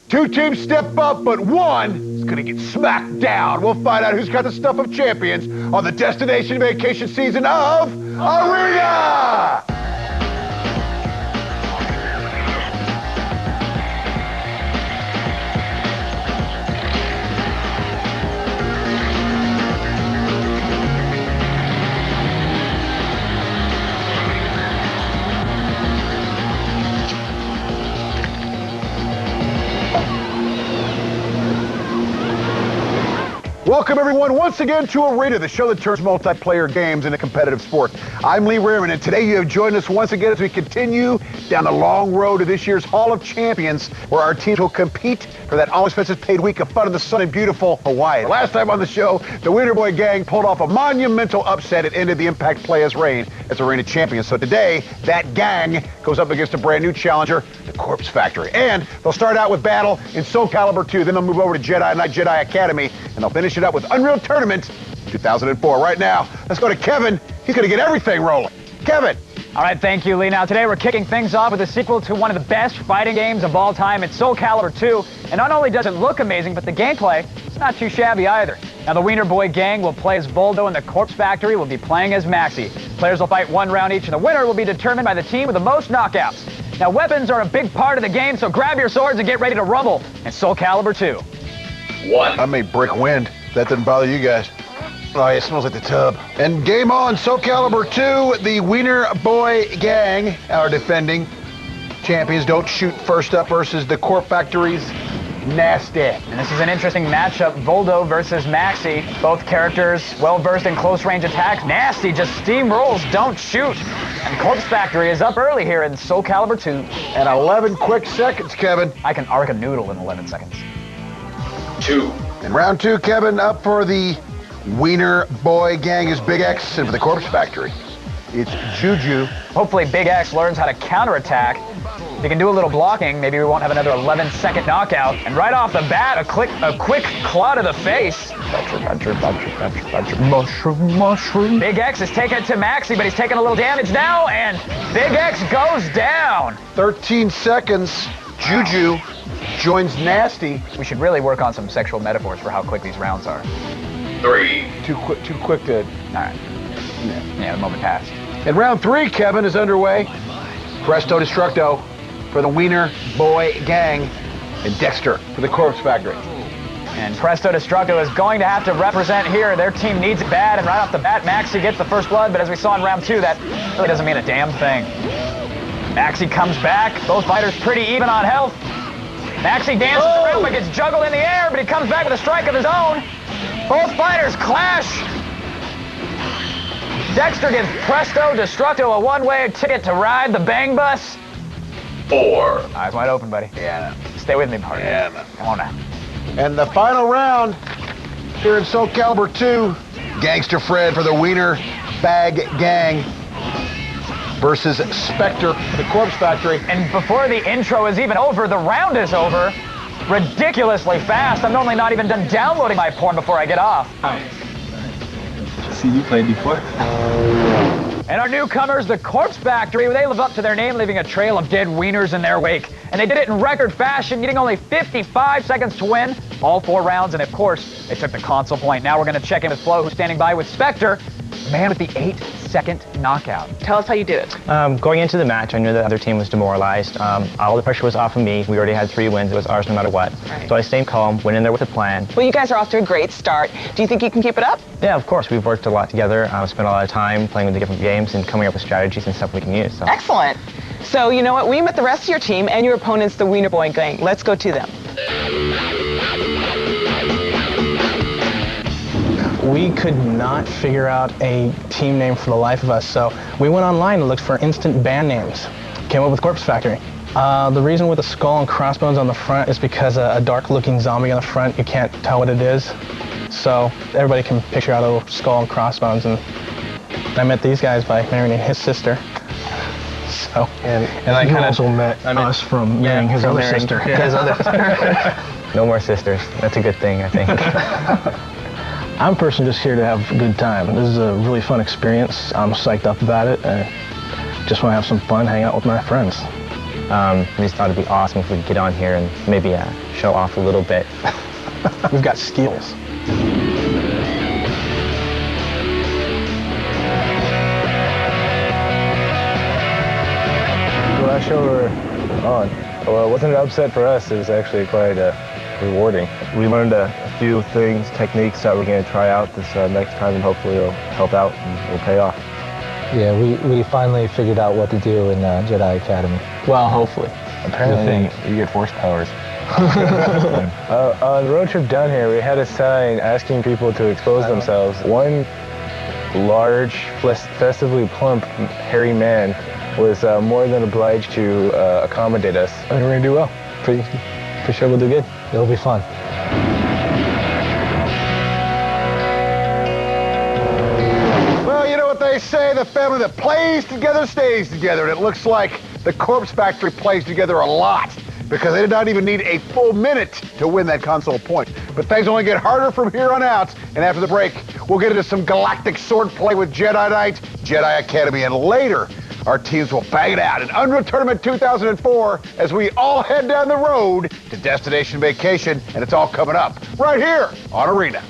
Two teams step up, but one is going to get smacked down. We'll find out who's got the stuff of champions on the destination vacation season of Arena! Welcome, everyone, once again to Arena, the show that turns multiplayer games into competitive sport. I'm Lee Rearman, and today you have joined us once again as we continue down the long road to this year's Hall of Champions, where our teams will compete for that all-expenses paid week of fun in the sunny, beautiful Hawaii. Last time on the show, the Wiener Boy gang pulled off a monumental upset and ended the Impact Players' reign as Arena champions. So today, that gang goes up against a brand new challenger, the Corpse Factory. And they'll start out with battle in Soul Calibur 2, then they'll move over to Jedi Knight Jedi Academy, and they'll finish it up with Unreal Tournament 2004. Right now, let's go to Kevin. He's going to get everything rolling. Kevin. All right, thank you, Lee. Now, today we're kicking things off with a sequel to one of the best fighting games of all time. It's Soul Calibur 2, and not only does it look amazing, but the gameplay is not too shabby either. Now, the Wiener Boy gang will play as Voldo, and the Corpse Factory will be playing as Maxi. Players will fight one round each, and the winner will be determined by the team with the most knockouts. Now, weapons are a big part of the game, so grab your swords and get ready to rumble in Soul Calibur 2. I made brick wind. That didn't bother you guys. Oh, yeah, it smells like the tub. And game on, Soul Calibur 2, the Wiener Boy gang, our defending champions. Don't shoot first up versus the Corp Factory's Nasty. And this is an interesting matchup, Voldo versus Maxi. Both characters well-versed in close-range attacks. Nasty just steamrolls, don't shoot. And Corpse Factory is up early here in Soul Calibur 2. And 11 quick seconds, Kevin. I can arc a noodle in 11 seconds. 2. In round 2, Kevin, up for the Wiener Boy gang is Big X, and for the Corpse Factory, it's Juju. Hopefully Big X learns how to counterattack. If he can do a little blocking, maybe we won't have another 11-second knockout. And right off the bat, a quick claw to the face. Mushroom. Big X is taking it to Maxi, but he's taking a little damage now, and Big X goes down. 13 seconds, Juju joins Nasty. We should really work on some sexual metaphors for how quick these rounds are. 3. Too quick to... All right. Yeah, the moment passed. And round 3, Kevin, is underway. Presto Destructo for the Wiener Boy gang, and Dexter for the Corpse Factory. And Presto Destructo is going to have to represent here. Their team needs it bad, and right off the bat, Maxi gets the first blood, but as we saw in round 2, that really doesn't mean a damn thing. Maxi comes back. Both fighters pretty even on health. Maxi dances around but gets juggled in the air, but he comes back with a strike of his own. Both fighters clash. Dexter gives Presto Destructo a one-way ticket to ride the bang bus. 4. Eyes wide open, buddy. Yeah. Stay with me, partner. Yeah. Come on now. And the final round here in Soul Calibur 2, Gangster Fred for the Wiener Bag gang versus Spectre for the Corpse Factory. And before the intro is even over, the round is over. Ridiculously fast. I'm normally not even done downloading my porn before I get off. See, you played before. And our newcomers, the Corpse Factory, they live up to their name, leaving a trail of dead wieners in their wake. And they did it in record fashion, needing only 55 seconds to win all 4 rounds. And of course, they took the console point. Now we're going to check in with Flo, who's standing by with Spectre, man with the 8-second knockout. Tell us how you did it. Going into the match, I knew the other team was demoralized. All the pressure was off of me. We already had 3 wins. It was ours no matter what. Right. So I stayed calm, went in there with a plan. Well, you guys are off to a great start. Do you think you can keep it up? Yeah, of course. We've worked a lot together. Spent a lot of time playing with the different games and coming up with strategies and stuff we can use. So. Excellent. So, you know what? We met the rest of your team and your opponents, the Wiener Boy gang. Let's go to them. We could not figure out a team name for the life of us, so we went online and looked for instant band names. Came up with Corpse Factory. The reason with the skull and crossbones on the front is because a dark-looking zombie on the front, you can't tell what it is. So everybody can picture out a little skull and crossbones, and I met these guys by marrying his sister. So, and I kind of also met us from marrying his other sister. His other sister. No more sisters. That's a good thing, I think. I'm personally just here to have a good time. This is a really fun experience. I'm psyched up about it, and just want to have some fun, hang out with my friends. We just thought it'd be awesome if we could get on here and maybe show off a little bit. We've got skills. The last show we were on, well, it wasn't an upset for us. It was actually quite rewarding. We learned a few things, techniques that we're going to try out this next time, and hopefully it'll help out and it'll pay off. Yeah, we finally figured out what to do in Jedi Academy. Well, hopefully. Apparently, you get force powers. On the road trip down here, we had a sign asking people to expose themselves. One large, festively plump, hairy man was more than obliged to accommodate us. I think we're going to do well. Pretty sure we'll do good. It'll be fun. Well, you know what they say, the family that plays together stays together, and it looks like the Corpse Factory plays together a lot because they did not even need a full minute to win that console point. But things only get harder from here on out, and after the break, we'll get into some galactic sword play with Jedi Knight, Jedi Academy, and later, our teams will bang it out in Unreal Tournament 2004 as we all head down the road to Destination Vacation, and it's all coming up right here on Arena.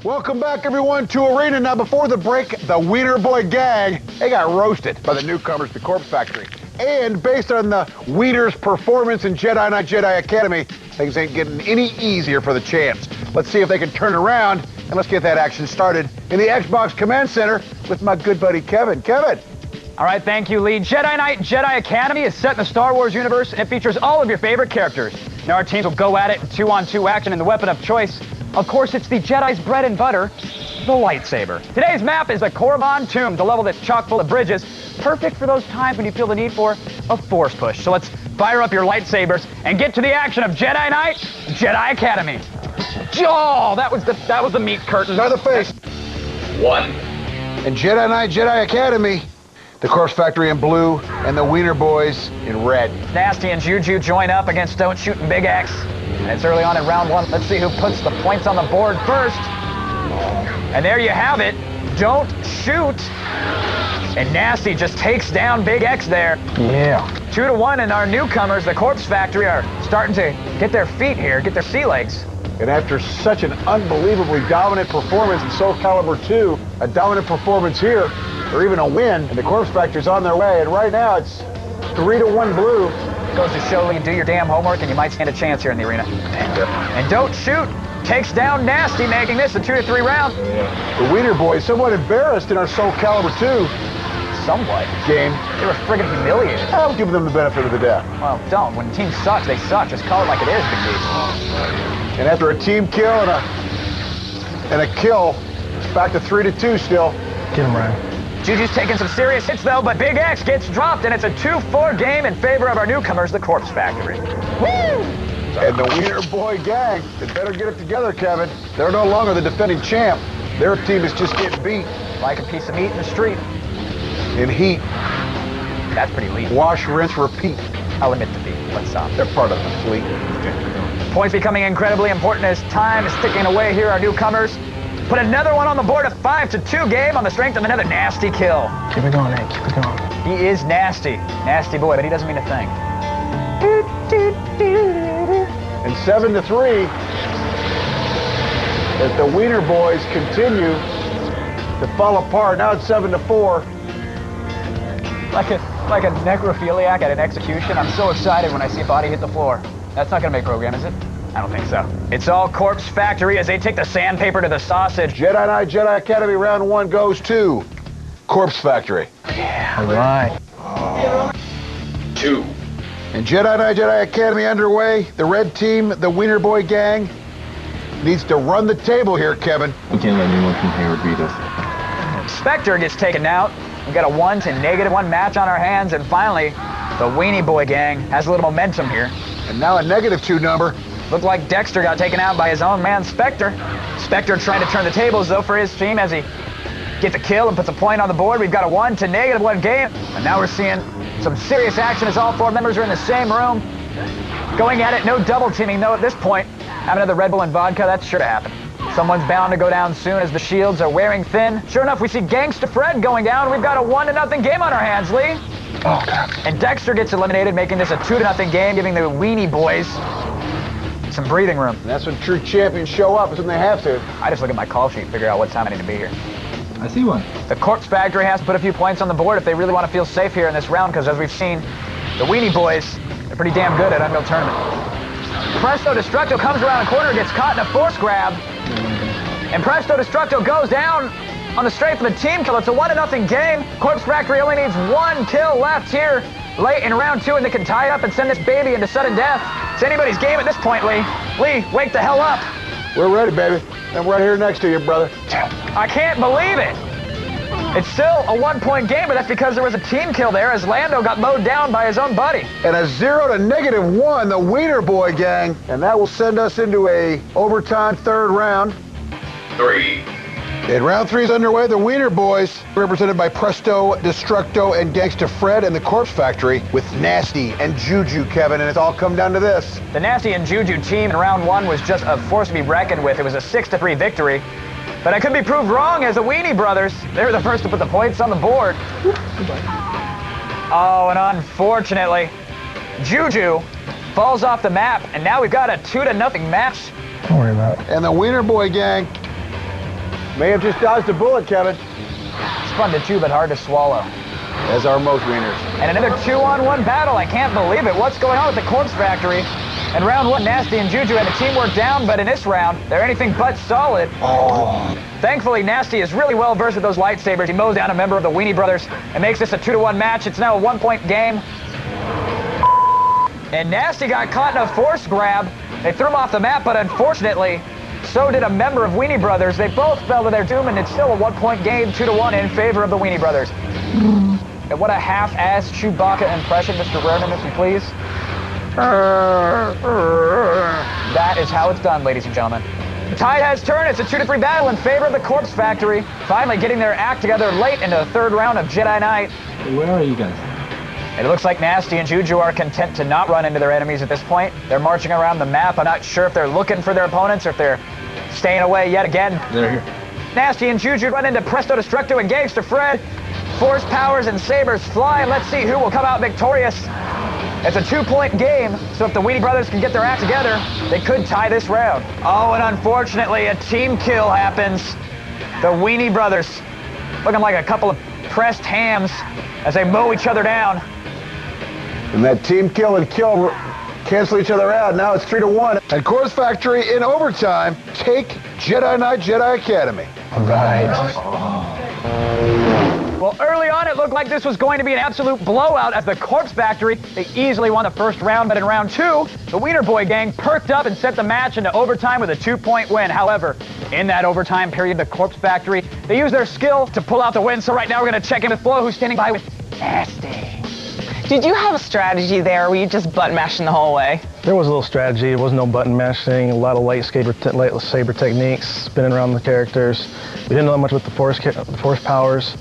Welcome back, everyone, to Arena. Now, before the break, the Wiener Boy gang, they got roasted by the newcomers to Corpse Factory. And based on the Wiener's performance in Jedi Knight Jedi Academy, things ain't getting any easier for the champs. Let's see if they can turn around, and let's get that action started in the Xbox Command Center with my good buddy Kevin. Kevin. All right, thank you, Lee. Jedi Knight Jedi Academy is set in the Star Wars universe, and it features all of your favorite characters. Now, our teams will go at it in 2-on-2 action, and the weapon of choice, of course, it's the Jedi's bread and butter, the lightsaber. Today's map is the Korriban Tomb, the level that's chock full of bridges, perfect for those times when you feel the need for a force push. So let's fire up your lightsabers and get to the action of Jedi Knight Jedi Academy. Oh, that was the meat curtain. Another face. 1. And Jedi Knight Jedi Academy, the Corpse Factory in blue and the Wiener Boys in red. Nasty and Juju join up against Don't Shoot and Big X. And it's early on in round 1. Let's see who puts the points on the board first. And there you have it. Don't shoot. And Nasty just takes down Big X there. Yeah. 2-1, and our newcomers, the Corpse Factory, are starting to get their feet here, get their sea legs. And after such an unbelievably dominant performance in Soul Calibur 2, a dominant performance here, or even a win, and the Corpse Factory's on their way. And right now it's 3-1 blue. Goes to show you do your damn homework and you might stand a chance here in the arena. And Don't Shoot takes down Nasty, making this a 2-3 round. The Wiener Boys somewhat embarrassed in our Soul Calibur 2 Somewhat. game. They were friggin' humiliated. I'll give them the benefit of the doubt. Well, don't. When the team sucks, they suck. Just call it like it is, Big D. And after a team kill and a kill, it's back to 3-2 still. Get him, Ryan. Juju's taking some serious hits, though, but Big X gets dropped, and it's a 2-4 game in favor of our newcomers, the Corpse Factory. Woo! And the Wiener Boy gang, they better get it together, Kevin. They're no longer the defending champ. Their team is just getting beat. Like a piece of meat in the street. In heat. That's pretty lean. Wash, rinse, repeat. I'll admit defeat. Let's stop. They're part of the fleet. Points becoming incredibly important as time is ticking away here, our newcomers. Put another one on the board, a 5-2 game on the strength of another nasty kill. Keep it going, Nick. Keep it going. He is nasty. Nasty boy, but he doesn't mean a thing. And 7-3, as the Wiener Boys continue to fall apart. Now it's 7-4. Like a necrophiliac at an execution, I'm so excited when I see a body hit the floor. That's not gonna make program, is it? I don't think so. It's all Corpse Factory as they take the sandpaper to the sausage. Jedi Knight Jedi Academy round 1 goes to Corpse Factory. Yeah, all right. 2. And Jedi Knight Jedi Academy underway. The red team, the Wiener Boy gang, needs to run the table here, Kevin. We can't let anyone from Hayward beat us. Spectre gets taken out. We've got a 1-1 match on our hands, and finally, the Weenie Boy gang has a little momentum here. And now a -2 number. Looked like Dexter got taken out by his own man, Spectre. Spectre trying to turn the tables, though, for his team as he gets a kill and puts a point on the board. We've got a 1-1 game, and now we're seeing some serious action as all 4 members are in the same room. Going at it, no double teaming, though, at this point. Have another Red Bull and vodka, that's sure to happen. Someone's bound to go down soon as the shields are wearing thin. Sure enough, we see Gangsta Fred going down. We've got a 1-0 game on our hands, Lee. Oh, God. And Dexter gets eliminated, making this a 2-0 game, giving the Weenie boys some breathing room. And that's when true champions show up, is when they have to. I just look at my call sheet and figure out what time I need to be here. I see one. The Corpse Factory has to put a few points on the board if they really want to feel safe here in this round, because as we've seen, the Weenie boys, they're pretty damn good at Unreal Tournament. Presto Destructo comes around the corner, gets caught in a force grab. And Presto Destructo goes down on the strength of a team kill. It's a 1-0 game. Corpse Factory only needs 1 kill left here late in round 2, and they can tie it up and send this baby into sudden death. It's anybody's game at this point, Lee. Lee, wake the hell up. We're ready, baby. I'm right here next to you, brother. I can't believe it. It's still a 1-point game, but that's because there was a team kill there as Lando got mowed down by his own buddy. And a 0 to -1, the Wiener boy gang. And that will send us into a overtime 3rd round. 3. And round 3 is underway. The Wiener boys, represented by Presto Destructo and Gangsta Fred, and the Corpse Factory with Nasty and Juju, Kevin. And it's all come down to this. The Nasty and Juju team in round 1 was just a force to be reckoned with. It was a 6-3 victory. But I could be proved wrong, as the Weenie brothers, they were the first to put the points on the board. Oh, and unfortunately, Juju falls off the map, and now we've got a 2-0 match. Don't worry about it. And the Wiener boy gang may have just dodged a bullet, Kevin. It's fun to chew, but hard to swallow. As are most Wieners. And another 2-on-1 battle. I can't believe it. What's going on with the Corpse Factory? In round 1, Nasty and Juju had a teamwork down, but in this round, they're anything but solid. Oh. Thankfully, Nasty is really well versed with those lightsabers. He mows down a member of the Weenie brothers and makes this a 2-1 match. It's now a 1-point game. And Nasty got caught in a force grab. They threw him off the map, but unfortunately, so did a member of Weenie brothers. They both fell to their doom, and it's still a 1-point game, 2-1 in favor of the Weenie brothers. And what a half-assed Chewbacca impression, Mr. Reardon, if you please. That is how it's done, ladies and gentlemen. The tide has turned. It's a 2-3 battle in favor of the Corpse Factory. Finally getting their act together late into the 3rd round of Jedi Knight. Where are you guys? It looks like Nasty and Juju are content to not run into their enemies at this point. They're marching around the map. I'm not sure if they're looking for their opponents or if they're staying away yet again. They're here. Nasty and Juju run into Presto Destructo and Gangsta Fred. Force powers and sabers fly, and let's see who will come out victorious. It's a 2-point game, so if the Weenie brothers can get their act together, they could tie this round. Oh, and unfortunately, a team kill happens. The Weenie brothers looking like a couple of pressed hams as they mow each other down. And that team kill and kill cancel each other out. Now it's 3-1. And Corpse Factory in overtime take Jedi Knight Jedi Academy. All right. Well, early on, it looked like this was going to be an absolute blowout as the Corpse Factory, they easily won the 1st round, but in round 2, the Wiener Boy gang perked up and sent the match into overtime with a 2-point win. However, in that overtime period, the Corpse Factory, they used their skill to pull out the win. So right now, we're going to check in with Flo, who's standing by with Nasty. Did you have a strategy there, or were you just button mashing the whole way? There was a little strategy. There was no button mashing, a lot of lightsaber techniques, spinning around the characters. We didn't know much with the force powers.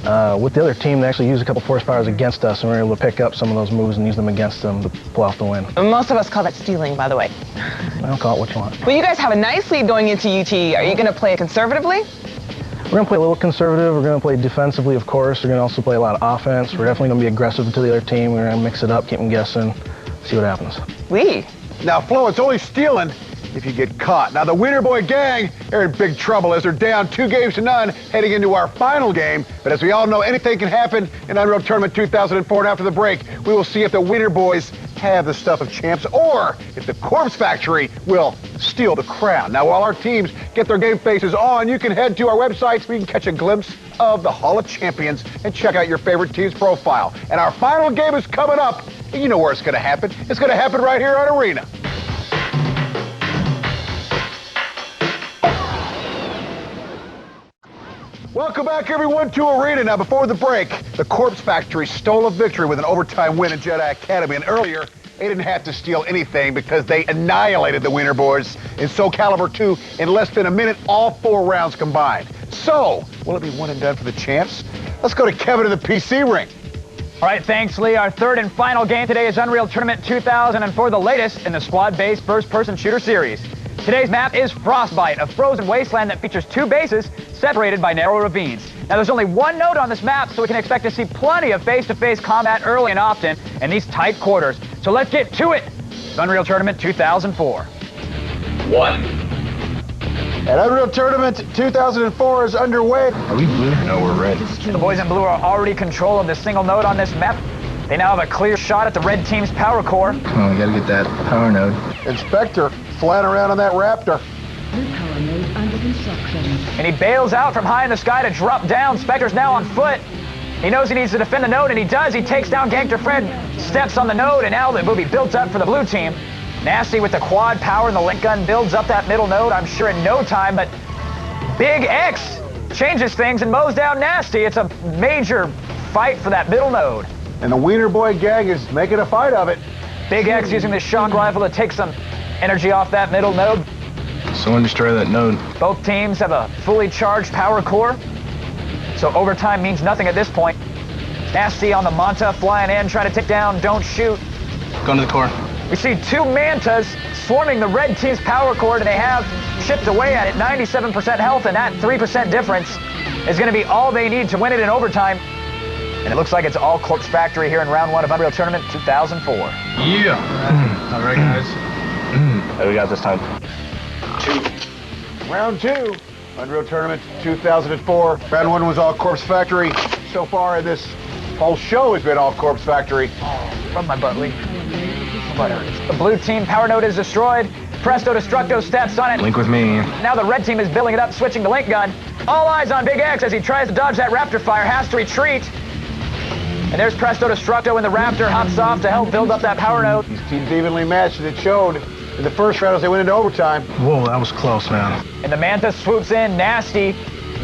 With the other team, they actually used a couple force powers against us, and we were able to pick up some of those moves and use them against them to pull off the win. Most of us call that stealing, by the way. I don't call it what you want. Well, you guys have a nice lead going into UT. Are you going to play it conservatively? We're going to play a little conservative. We're going to play defensively, of course. We're going to also play a lot of offense. We're definitely going to be aggressive to the other team. We're going to mix it up, keep them guessing, see what happens. Lee. Now, Flo, it's only stealing if you get caught. Now, the Wiener Boy gang are in big trouble as they're down 2-0 heading into our final game. But as we all know, anything can happen in Unreal Tournament 2004. And after the break, we will see if the Wiener Boys have the stuff of champs or if the Corpse Factory will steal the crown. Now, while our teams get their game faces on, you can head to our website so you can catch a glimpse of the Hall of Champions and check out your favorite team's profile. And our final game is coming up. And you know where it's going to happen. It's going to happen right here on Arena. Welcome back, everyone, to Arena. Now, before the break, the Corpse Factory stole a victory with an overtime win in Jedi Academy. And earlier, they didn't have to steal anything because they annihilated the Wiener Boys in Soul Calibur 2 in less than a minute, all 4 rounds combined. So, will it be one and done for the champs? Let's go to Kevin in the PC ring. All right, thanks, Lee. Our 3rd and final game today is Unreal Tournament 2004, the latest in the squad-based first-person shooter series. Today's map is Frostbite, a frozen wasteland that features 2 bases separated by narrow ravines. Now, there's only 1 node on this map, so we can expect to see plenty of face-to-face combat early and often in these tight quarters. So let's get to it. Unreal Tournament 2004. 1. And Unreal Tournament 2004 is underway. Are we blue? No, we're red. The boys in blue are already in control of the single node on this map. They now have a clear shot at the red team's power core. Come on, we gotta get that power node. Inspector flying around on that Raptor. Power node under construction. And he bails out from high in the sky to drop down. Spectre's now on foot. He knows he needs to defend the node, and he does. He takes down Gangster Fred, steps on the node, and now the movie builds up for the blue team. Nasty with the quad power and the link gun builds up that middle node, I'm sure in no time, but Big X changes things and mows down Nasty. It's a major fight for that middle node. And the Wiener Boy gang is making a fight of it. Big X using the shock rifle to take some energy off that middle node. Someone destroy that node. Both teams have a fully charged power core, so overtime means nothing at this point. Nasty on the Manta flying in, trying to take down Don't Shoot. Going to the core. We see 2 Mantas swarming the red team's power core, and they have chipped away at it, 97% health, and that 3% difference is going to be all they need to win it in overtime. And it looks like it's all Corpse Factory here in round 1 of Unreal Tournament 2004. Yeah. All right, guys. What do we got this time? 2. Round 2, Unreal Tournament 2004. Round 1 was all Corpse Factory. So far in this whole show has been all Corpse Factory. From my butt, Lee. The blue team power node is destroyed. Presto Destructo steps on it. Link with me. Now the red team is building it up, switching to link gun. All eyes on Big X as he tries to dodge that Raptor fire, has to retreat. And there's Presto Destructo, and the Raptor hops off to help build up that power node. These teams evenly matched, and it showed in the first round as they went into overtime. Whoa, that was close, man. And the Manta swoops in, Nasty,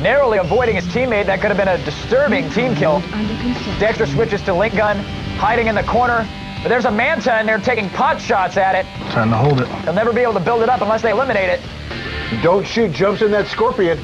narrowly avoiding his teammate. That could have been a disturbing team kill. Dexter switches to link gun, hiding in the corner. But there's a Manta, and they're taking pot shots at it. Trying to hold it. They'll never be able to build it up unless they eliminate it. Don't Shoot jumps in that Scorpion.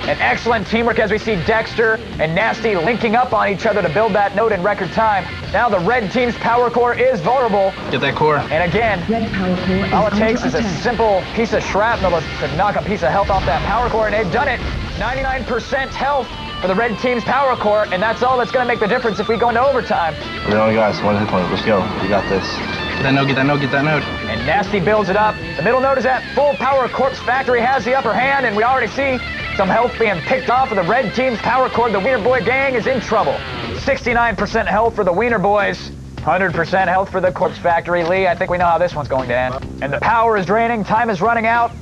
An excellent teamwork as we see Dexter and Nasty linking up on each other to build that node in record time. Now the red team's power core is vulnerable. Get that core. And again, Red power core all it is takes under is a attack. simple piece of shrapnel to knock a piece of health off that power core, and they've done it. 99% health for the red team's power core, and that's all that's going to make the difference if we go into overtime. We only guys, 1 hit point. Let's go. We got this. Get that node, get that node, get that node. And Nasty builds it up. The middle node is at full power. Corpse Factory has the upper hand, and we already see some health being picked off of the red team's power core. The Wiener Boy gang is in trouble. 69% health for the Wiener Boys. 100% health for the Corpse Factory. Lee, I think we know how this one's going to end. And the power is draining. Time is running out.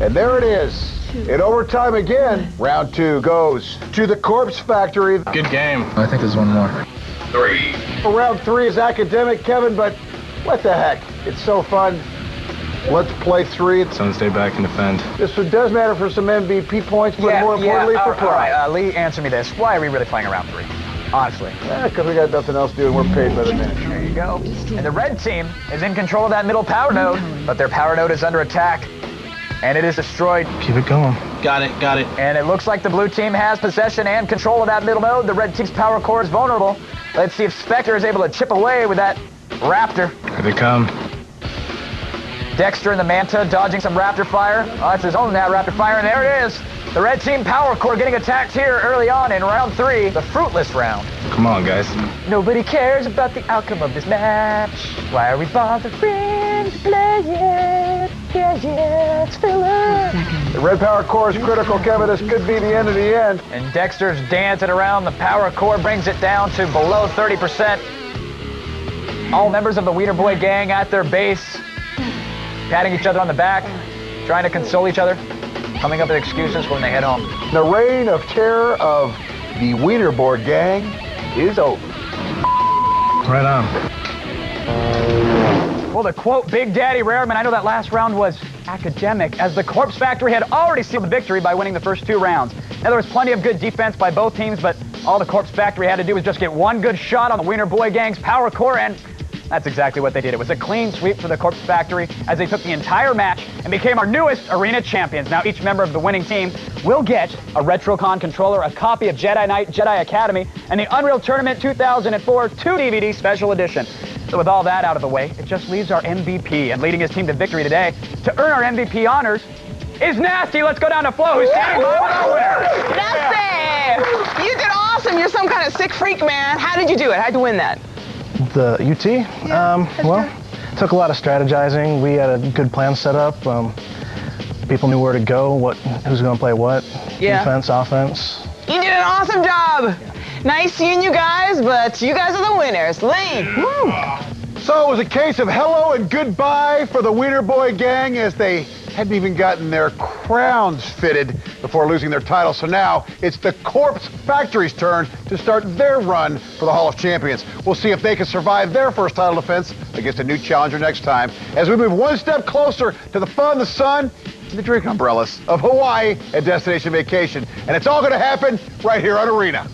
And there it is. In overtime again, round 2 goes to the Corpse Factory. Good game. I think there's one more. 3. Round 3 is academic, Kevin, but what the heck? It's so fun. Let's play 3. Someone stay back and defend. This one does matter for some MVP points, but more importantly for all pride. right, Lee, answer me this. Why are we really playing around 3? Honestly. Because we got nothing else to do and we're paid by the minute. There you go. And the red team is in control of that middle power node, but their power node is under attack, and it is destroyed. Keep it going. Got it, got it. And it looks like the blue team has possession and control of that middle node. The red team's power core is vulnerable. Let's see if Spectre is able to chip away with that Raptor. Here they come. Dexter and the Manta dodging some Raptor fire. Oh, it's his own that Raptor fire, and there it is. The red team power core getting attacked here early on in round 3, the fruitless round. Come on, guys. Nobody cares about the outcome of this match. Why are we bothering to play it? Yeah, it's filler. The red power core is critical, Kevin. This could be the end of the end. And Dexter's dancing around. The power core brings it down to below 30%. All members of the Wiener Boy gang at their base, patting each other on the back, trying to console each other, coming up with excuses when they head home. The reign of terror of the Wiener Boy gang is over. Right on. Well, to quote Big Daddy Rareman, I know that last round was academic, as the Corpse Factory had already sealed the victory by winning the first 2 rounds. Now, there was plenty of good defense by both teams, but all the Corpse Factory had to do was just get one good shot on the Wiener Boy gang's power core, and that's exactly what they did. It was a clean sweep for the Corpse Factory as they took the entire match and became our newest arena champions. Now, each member of the winning team will get a RetroCon controller, a copy of Jedi Knight, Jedi Academy, and the Unreal Tournament 2004 2 DVD special edition. So with all that out of the way, it just leaves our MVP. And leading his team to victory today to earn our MVP honors is Nasty. Let's go down to Flo, who's standing by with our winner. Nasty! You did awesome. You're some kind of sick freak, man. How did you do it? How'd you win that? The UT? Well, took a lot of strategizing. We had a good plan set up. People knew where to go, who's going to play what, defense, offense. You did an awesome job. Nice seeing you guys, but you guys are the winners. Lee. So it was a case of hello and goodbye for the Wiener Boy gang as they hadn't even gotten their crowns fitted before losing their title. So now it's the Corpse Factory's turn to start their run for the Hall of Champions. We'll see if they can survive their first title defense against a new challenger next time as we move one step closer to the fun, the sun, and the drink umbrellas of Hawaii and Destination Vacation. And it's all going to happen right here on Arena.